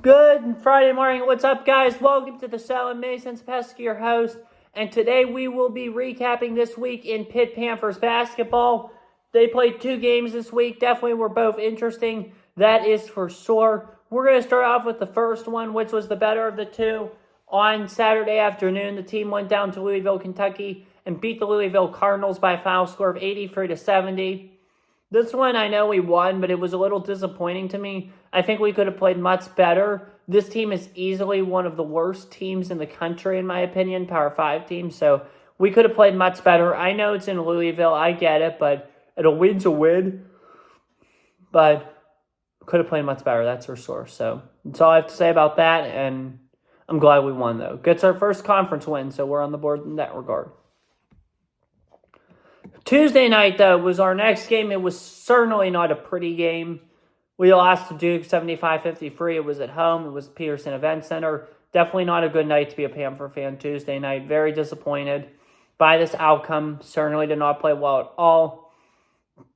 Good Friday morning. What's up, guys? Welcome to the Salad Masons. Pesky, your host. And today we will be recapping this week in Pitt Panthers basketball. They played 2 games this week. Definitely were both interesting. That is for sure. We're going to start off with the first one, which was the better of the two. On Saturday afternoon, the team went down to Louisville, Kentucky, and beat the Louisville Cardinals by a final score of 83-70. This one, I know we won, but it was a little disappointing to me. I think we could have played much better. This team is easily one of the worst teams in the country, in my opinion, Power 5 team. So we could have played much better. I know it's in Louisville. I get it, but a win's a win. But could have played much better, that's for sure. So that's all I have to say about that, and I'm glad we won, though. Gets our first conference win, so we're on the board in that regard. Tuesday night, though, was our next game. It was certainly not a pretty game. We lost to Duke 75-53. It was at home. It was Peterson Event Center. Definitely not a good night to be a Panther fan Tuesday night. Very disappointed by this outcome. Certainly did not play well at all.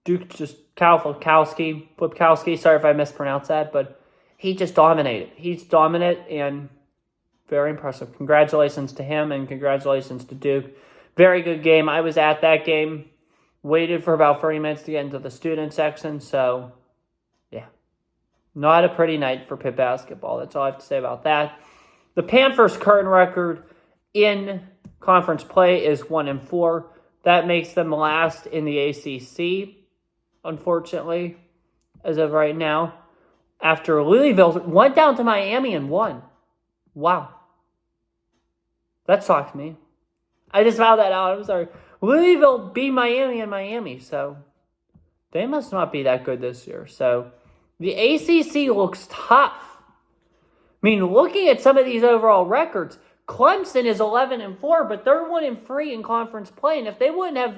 Duke just, Flipkowski, sorry if I mispronounced that, but he just dominated. He's dominant and very impressive. Congratulations to him and congratulations to Duke. Very good game. I was at that game. Waited for about 30 minutes to get into the student section. So, yeah. Not a pretty night for Pitt basketball. That's all I have to say about that. The Panthers' current record in conference play is 1-4. That makes them last in the ACC, unfortunately, as of right now. After Louisville went down to Miami and won. Wow. That shocked me. I just found that out. I'm sorry. Louisville beat Miami in Miami, so they must not be that good this year. So the ACC looks tough. I mean, looking at some of these overall records, Clemson is 11-4, but they're 1-3 in conference play. And if they wouldn't have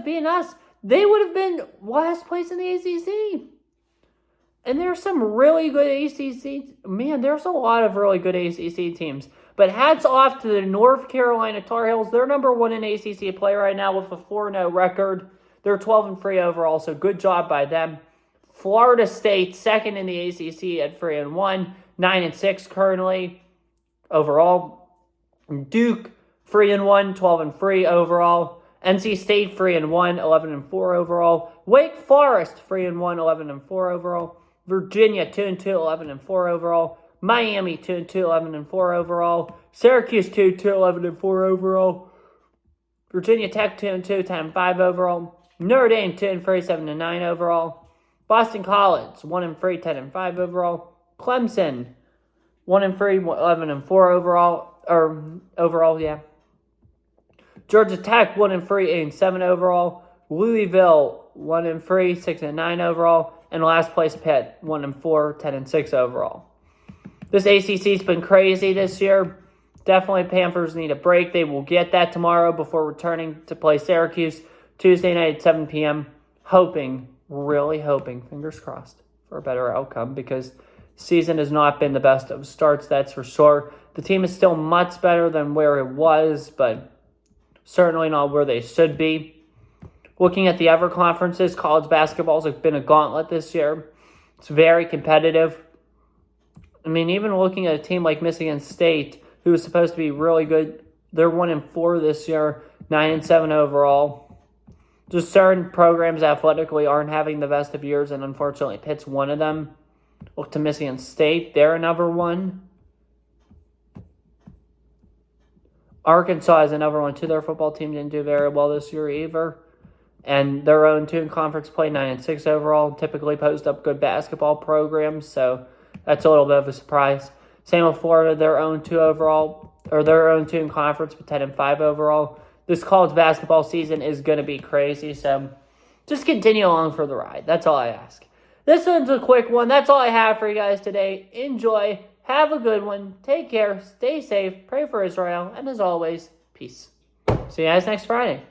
been us, they would have been last place in the ACC. And there's some really good ACC. Man, there's a lot of really good ACC teams. But hats off to the North Carolina Tar Heels. They're number 1 in ACC play right now with a 4-0 record. They're 12-3 overall, so good job by them. Florida State, second in the ACC at 3-1, 9-6 currently overall. Duke, 3-1, 12-3 overall. NC State, 3-1, 11-4 overall. Wake Forest, 3-1, 11-4 overall. Virginia, 2-2, 11-4 overall. Miami, 2-2, 11-4 overall. Syracuse, 2-2, 11-4 overall. Virginia Tech, 2-2, 10-5 overall. Notre Dame, 2-3, 7-9 overall. Boston College, 1-3, 10-5 overall. Clemson, 1-3, 11-4 overall, yeah. Georgia Tech, 1-3, 8-7 overall. Louisville, 1-3, 6-9 overall. And last place Pitt, 1-4, 10-6 overall. This ACC's been crazy this year. Definitely Panthers need a break. They will get that tomorrow before returning to play Syracuse Tuesday night at 7 p.m. Really hoping, fingers crossed, for a better outcome because season has not been the best of starts, that's for sure. The team is still much better than where it was, but certainly not where they should be. Looking at the other conferences, college basketball has been a gauntlet this year. It's very competitive. I mean, even looking at a team like Michigan State, who is supposed to be really good, they're 1-4 this year, 9-7 overall. Just certain programs athletically aren't having the best of years, and unfortunately, Pitt's one of them. Look to Michigan State, they're another one. Arkansas is another one, too. Their football team didn't do very well this year either. And their own 2 in conference play, 9-6 overall. Typically post up good basketball programs, so that's a little bit of a surprise. Same with Florida, their own 2 in conference, but 10-5 overall. This college basketball season is going to be crazy, so just continue along for the ride. That's all I ask. This one's a quick one. That's all I have for you guys today. Enjoy. Have a good one. Take care. Stay safe. Pray for Israel. And as always, peace. See you guys next Friday.